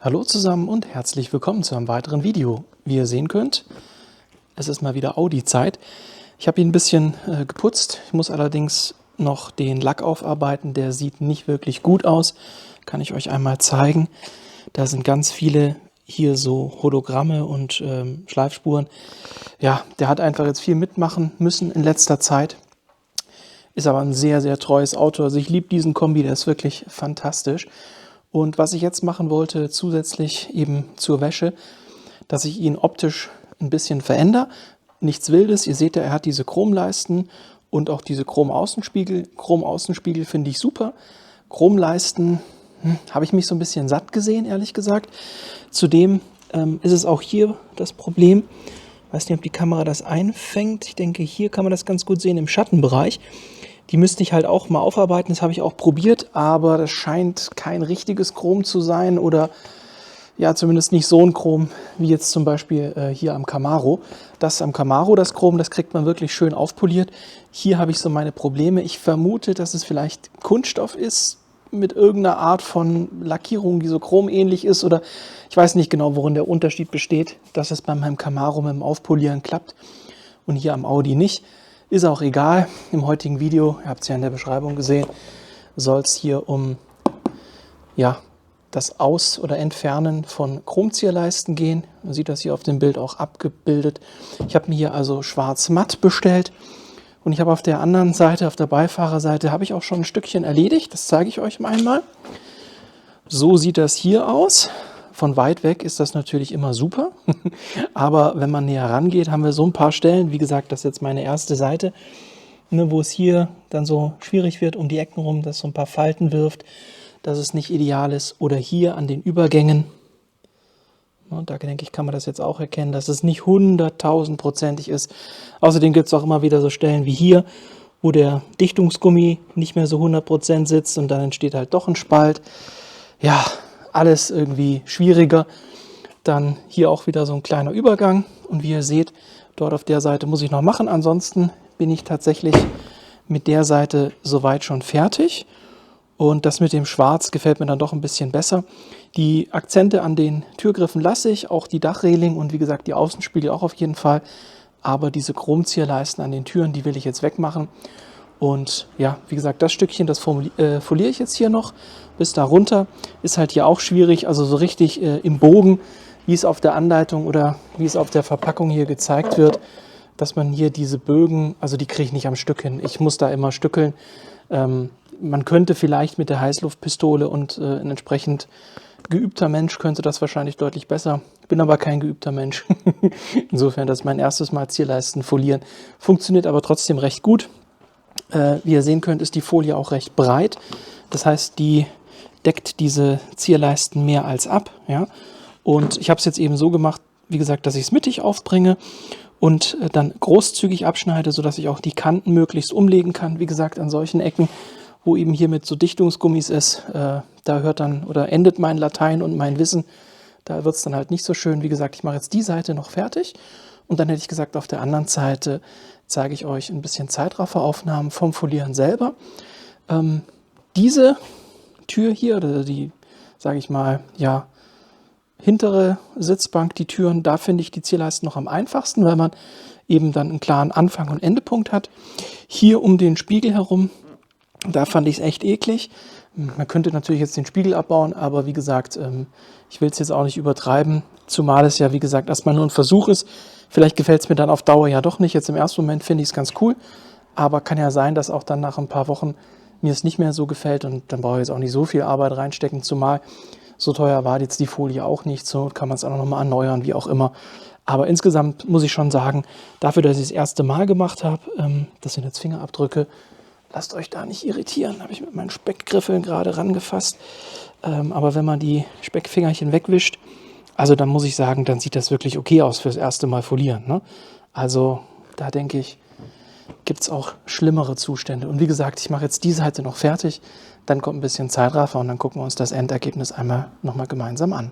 Hallo zusammen und herzlich willkommen zu einem weiteren Video. Wie ihr sehen könnt, es ist mal wieder Audi-Zeit. Ich habe ihn ein bisschen geputzt. Ich muss allerdings noch den Lack aufarbeiten. Der sieht nicht wirklich gut aus. Kann ich euch einmal zeigen. Da sind ganz viele hier so Hologramme und Schleifspuren. Ja, der hat einfach jetzt viel mitmachen müssen in letzter Zeit. Ist aber ein sehr, sehr treues Auto. Also ich liebe diesen Kombi, der ist wirklich fantastisch. Und was ich jetzt machen wollte, zusätzlich eben zur Wäsche, dass ich ihn optisch ein bisschen verändere. Nichts Wildes, ihr seht ja, er hat diese Chromleisten und auch diese Chrom-Außenspiegel. Chrom-Außenspiegel finde ich super. Chromleisten habe ich mich so ein bisschen satt gesehen, ehrlich gesagt. Zudem ist es auch hier das Problem, ich weiß nicht, ob die Kamera das einfängt. Ich denke, hier kann man das ganz gut sehen im Schattenbereich. Die müsste ich halt auch mal aufarbeiten, das habe ich auch probiert, aber das scheint kein richtiges Chrom zu sein oder ja, zumindest nicht so ein Chrom wie jetzt zum Beispiel hier am Camaro. Das am Camaro, das Chrom, das kriegt man wirklich schön aufpoliert. Hier habe ich so meine Probleme. Ich vermute, dass es vielleicht Kunststoff ist mit irgendeiner Art von Lackierung, die so chromähnlich ist oder ich weiß nicht genau, worin der Unterschied besteht, dass es bei meinem Camaro mit dem Aufpolieren klappt und hier am Audi nicht. Ist auch egal. Im heutigen Video, ihr habt es ja in der Beschreibung gesehen, soll es hier um das Aus- oder Entfernen von Chromzierleisten gehen. Man sieht das hier auf dem Bild auch abgebildet. Ich habe mir hier also schwarz-matt bestellt und ich habe auf der anderen Seite, auf der Beifahrerseite, habe ich auch schon ein Stückchen erledigt. Das zeige ich euch einmal. So sieht das hier aus. Von weit weg ist das natürlich immer super, aber wenn man näher rangeht, haben wir so ein paar Stellen. Wie gesagt, das ist jetzt meine erste Seite, wo es hier dann so schwierig wird um die Ecken rum, dass es so ein paar Falten wirft, dass es nicht ideal ist. Oder hier an den Übergängen, und da denke ich, kann man das jetzt auch erkennen, dass es nicht 100.000%ig ist. Außerdem gibt es auch immer wieder so Stellen wie hier, wo der Dichtungsgummi nicht mehr so 100% sitzt und dann entsteht halt doch ein Spalt. Ja, alles irgendwie schwieriger. Dann hier auch wieder so ein kleiner Übergang. Und wie ihr seht, dort auf der Seite muss ich noch machen. Ansonsten bin ich tatsächlich mit der Seite soweit schon fertig. Und das mit dem Schwarz gefällt mir dann doch ein bisschen besser. Die Akzente an den Türgriffen lasse ich, auch die Dachreling und wie gesagt die Außenspiegel auch auf jeden Fall. Aber diese Chromzierleisten an den Türen, die will ich jetzt wegmachen. Und ja, wie gesagt, das Stückchen, das foliere ich jetzt hier noch bis da runter. Ist halt hier auch schwierig, also so richtig im Bogen, wie es auf der Anleitung oder wie es auf der Verpackung hier gezeigt wird, dass man hier diese Bögen, also die kriege ich nicht am Stück hin. Ich muss da immer stückeln. Man könnte vielleicht mit der Heißluftpistole und ein entsprechend geübter Mensch könnte das wahrscheinlich deutlich besser. Ich bin aber kein geübter Mensch. Insofern, das ist mein erstes Mal Zierleisten folieren. Funktioniert aber trotzdem recht gut. Wie ihr sehen könnt, ist die Folie auch recht breit. Das heißt, die deckt diese Zierleisten mehr als ab. Ja? Und ich habe es jetzt eben so gemacht, wie gesagt, dass ich es mittig aufbringe und dann großzügig abschneide, sodass ich auch die Kanten möglichst umlegen kann. Wie gesagt, an solchen Ecken, wo eben hier mit so Dichtungsgummis ist, da hört dann oder endet mein Latein und mein Wissen. Da wird es dann halt nicht so schön. Wie gesagt, ich mache jetzt die Seite noch fertig. Und dann hätte ich gesagt, auf der anderen Seite zeige ich euch ein bisschen Zeitrafferaufnahmen vom Folieren selber. Diese Tür hier, oder die, sage ich mal, ja, hintere Sitzbank, die Türen, da finde ich die Zierleisten noch am einfachsten, weil man eben dann einen klaren Anfang- und Endepunkt hat. Hier um den Spiegel herum, da fand ich es echt eklig. Man könnte natürlich jetzt den Spiegel abbauen, aber wie gesagt, ich will es jetzt auch nicht übertreiben, zumal es ja, wie gesagt, erstmal nur ein Versuch ist. Vielleicht gefällt es mir dann auf Dauer ja doch nicht. Jetzt im ersten Moment finde ich es ganz cool, aber kann ja sein, dass auch dann nach ein paar Wochen mir es nicht mehr so gefällt und dann brauche ich jetzt auch nicht so viel Arbeit reinstecken, zumal so teuer war jetzt die Folie auch nicht, so kann man es auch noch mal erneuern, wie auch immer. Aber insgesamt muss ich schon sagen, dafür, dass ich es das erste Mal gemacht habe, das sind jetzt Fingerabdrücke, lasst euch da nicht irritieren, habe ich mit meinen Speckgriffeln gerade rangefasst. Aber wenn man die Speckfingerchen wegwischt, also dann muss ich sagen, dann sieht das wirklich okay aus fürs erste Mal folieren. Ne? Also da denke ich, gibt es auch schlimmere Zustände. Und wie gesagt, ich mache jetzt die Seite noch fertig, dann kommt ein bisschen Zeitraffer und dann gucken wir uns das Endergebnis einmal nochmal gemeinsam an.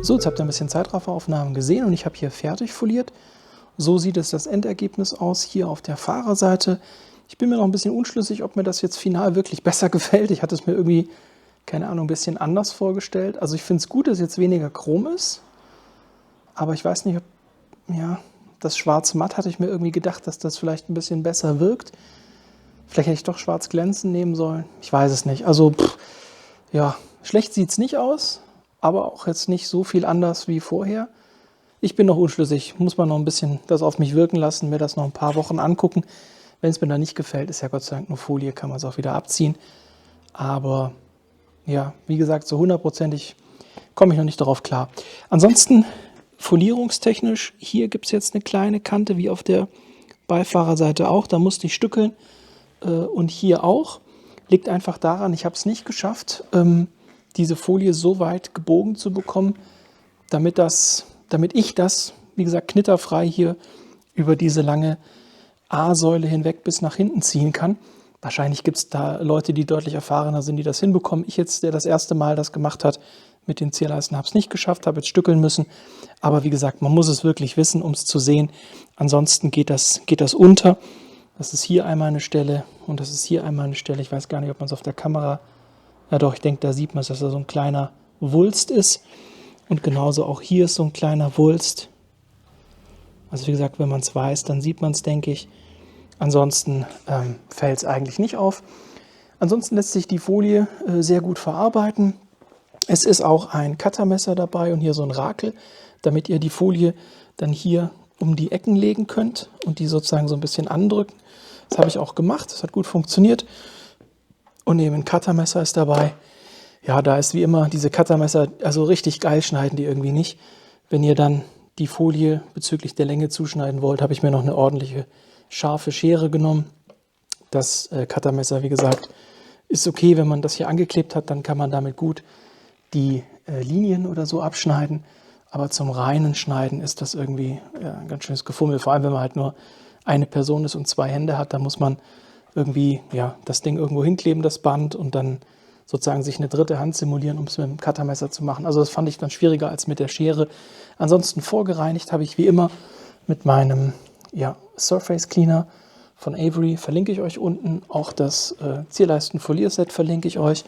So, jetzt habt ihr ein bisschen Zeitrafferaufnahmen gesehen und ich habe hier fertig foliert. So sieht es das Endergebnis aus hier auf der Fahrerseite. Ich bin mir noch ein bisschen unschlüssig, ob mir das jetzt final wirklich besser gefällt. Ich hatte es mir irgendwie, keine Ahnung, ein bisschen anders vorgestellt. Also ich finde es gut, dass jetzt weniger Chrom ist. Aber ich weiß nicht, ob, ja, das Schwarz-Matt hatte ich mir irgendwie gedacht, dass das vielleicht ein bisschen besser wirkt. Vielleicht hätte ich doch schwarz glänzend nehmen sollen. Ich weiß es nicht. Also, ja, schlecht sieht es nicht aus, aber auch jetzt nicht so viel anders wie vorher. Ich bin noch unschlüssig. Muss man noch ein bisschen das auf mich wirken lassen, mir das noch ein paar Wochen angucken. Wenn es mir dann nicht gefällt, ist ja Gott sei Dank nur Folie, kann man es auch wieder abziehen. Aber ja, wie gesagt, so hundertprozentig komme ich noch nicht darauf klar. Ansonsten folierungstechnisch, hier gibt es jetzt eine kleine Kante, wie auf der Beifahrerseite auch. Da musste ich stückeln und hier auch. Liegt einfach daran, ich habe es nicht geschafft, diese Folie so weit gebogen zu bekommen, damit ich das, wie gesagt, knitterfrei hier über diese lange A-Säule hinweg bis nach hinten ziehen kann. Wahrscheinlich gibt es da Leute, die deutlich erfahrener sind, die das hinbekommen. Ich jetzt, der das erste Mal das gemacht hat mit den Zierleisten, habe es nicht geschafft, habe jetzt stückeln müssen. Aber wie gesagt, man muss es wirklich wissen, um es zu sehen. Ansonsten geht das unter. Das ist hier einmal eine Stelle und das ist hier einmal eine Stelle. Ich weiß gar nicht, ob man es auf der Kamera... Ja doch, ich denke, da sieht man es, dass da so ein kleiner Wulst ist. Und genauso auch hier ist so ein kleiner Wulst. Also wie gesagt, wenn man es weiß, dann sieht man es, denke ich. Ansonsten fällt es eigentlich nicht auf. Ansonsten lässt sich die Folie sehr gut verarbeiten. Es ist auch ein Cuttermesser dabei und hier so ein Rakel, damit ihr die Folie dann hier um die Ecken legen könnt und die sozusagen so ein bisschen andrücken. Das habe ich auch gemacht, das hat gut funktioniert. Und eben ein Cuttermesser ist dabei. Ja, da ist wie immer diese Cuttermesser, also richtig geil schneiden die irgendwie nicht. Wenn ihr dann die Folie bezüglich der Länge zuschneiden wollt, habe ich mir noch eine ordentliche scharfe Schere genommen. Das Cuttermesser, wie gesagt, ist okay, wenn man das hier angeklebt hat, dann kann man damit gut die Linien oder so abschneiden. Aber zum reinen Schneiden ist das irgendwie ein ganz schönes Gefummel. Vor allem, wenn man halt nur eine Person ist und 2 Hände hat, dann muss man irgendwie das Ding irgendwo hinkleben, das Band, und dann sozusagen sich eine dritte Hand simulieren, um es mit dem Cuttermesser zu machen. Also das fand ich dann schwieriger als mit der Schere. Ansonsten vorgereinigt habe ich wie immer mit meinem Surface Cleaner von Avery, verlinke ich euch unten. Auch das Zierleisten-Folierset verlinke ich euch.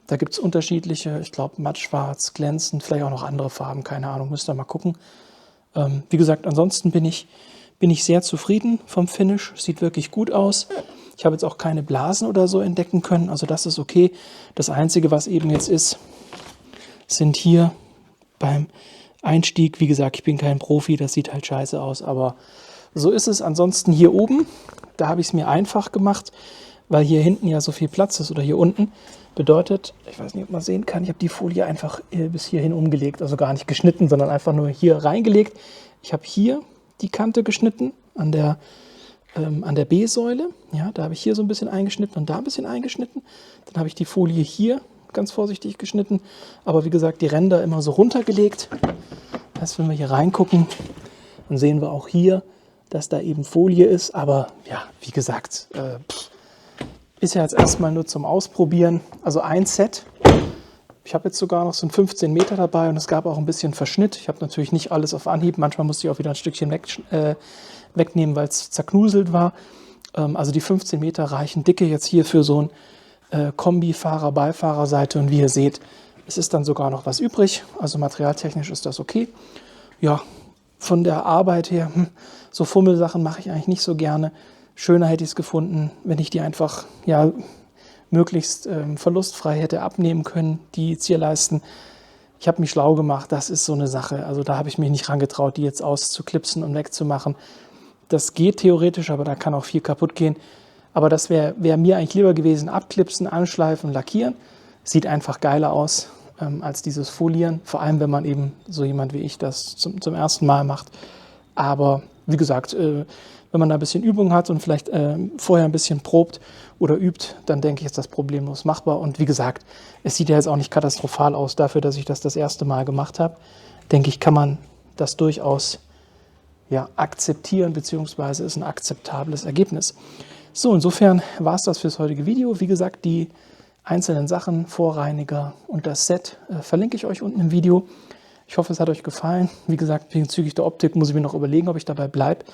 Da gibt es unterschiedliche, ich glaube matt schwarz, glänzend, vielleicht auch noch andere Farben, keine Ahnung, müsst ihr mal gucken. Wie gesagt, ansonsten bin ich sehr zufrieden vom Finish, sieht wirklich gut aus. Ich habe jetzt auch keine Blasen oder so entdecken können, also das ist okay. Das Einzige, was eben jetzt ist, sind hier beim Einstieg, wie gesagt, ich bin kein Profi, das sieht halt scheiße aus, aber so ist es. Ansonsten hier oben, da habe ich es mir einfach gemacht, weil hier hinten ja so viel Platz ist, oder hier unten. Bedeutet, ich weiß nicht, ob man sehen kann, ich habe die Folie einfach bis hierhin umgelegt, also gar nicht geschnitten, sondern einfach nur hier reingelegt. Ich habe hier die Kante geschnitten an der B-Säule. Ja, da habe ich hier so ein bisschen eingeschnitten und da ein bisschen eingeschnitten. Dann habe ich die Folie hier ganz vorsichtig geschnitten, aber wie gesagt, die Ränder immer so runtergelegt. Das heißt, wenn wir hier reingucken, dann sehen wir auch hier, dass da eben Folie ist, aber ja, wie gesagt, ist ja jetzt erstmal nur zum Ausprobieren. Also ein Set. Ich habe jetzt sogar noch so ein 15 Meter dabei und es gab auch ein bisschen Verschnitt. Ich habe natürlich nicht alles auf Anhieb. Manchmal musste ich auch wieder ein Stückchen wegnehmen, weil es zerknuselt war. Also die 15 Meter reichen dicke jetzt hier für so ein Kombi-Fahrer-Beifahrer-Seite. Und wie ihr seht, es ist dann sogar noch was übrig. Also materialtechnisch ist das okay. Ja, von der Arbeit her, so Fummelsachen mache ich eigentlich nicht so gerne. Schöner hätte ich es gefunden, wenn ich die einfach möglichst verlustfrei hätte abnehmen können, die Zierleisten. Ich habe mich schlau gemacht, das ist so eine Sache. Also da habe ich mich nicht rangetraut, die jetzt auszuklipsen und wegzumachen. Das geht theoretisch, aber da kann auch viel kaputt gehen. Aber das wäre mir eigentlich lieber gewesen, abklipsen, anschleifen, lackieren. Sieht einfach geiler aus als dieses Folieren. Vor allem, wenn man eben so jemand wie ich das zum ersten Mal macht. Aber wie gesagt, wenn man da ein bisschen Übung hat und vielleicht vorher ein bisschen probt oder übt, dann denke ich, ist das problemlos machbar. Und wie gesagt, es sieht ja jetzt auch nicht katastrophal aus dafür, dass ich das erste Mal gemacht habe. Denke ich, kann man das durchaus akzeptieren, beziehungsweise ist ein akzeptables Ergebnis. So, insofern war es das fürs heutige Video. Wie gesagt, die einzelnen Sachen, Vorreiniger und das Set verlinke ich euch unten im Video. Ich hoffe, es hat euch gefallen. Wie gesagt, bezüglich der Optik muss ich mir noch überlegen, ob ich dabei bleibe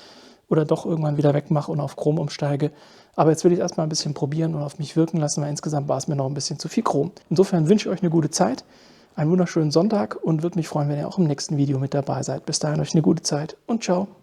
oder doch irgendwann wieder wegmache und auf Chrom umsteige. Aber jetzt will ich erstmal ein bisschen probieren und auf mich wirken lassen, weil insgesamt war es mir noch ein bisschen zu viel Chrom. Insofern wünsche ich euch eine gute Zeit, einen wunderschönen Sonntag und würde mich freuen, wenn ihr auch im nächsten Video mit dabei seid. Bis dahin euch eine gute Zeit und ciao.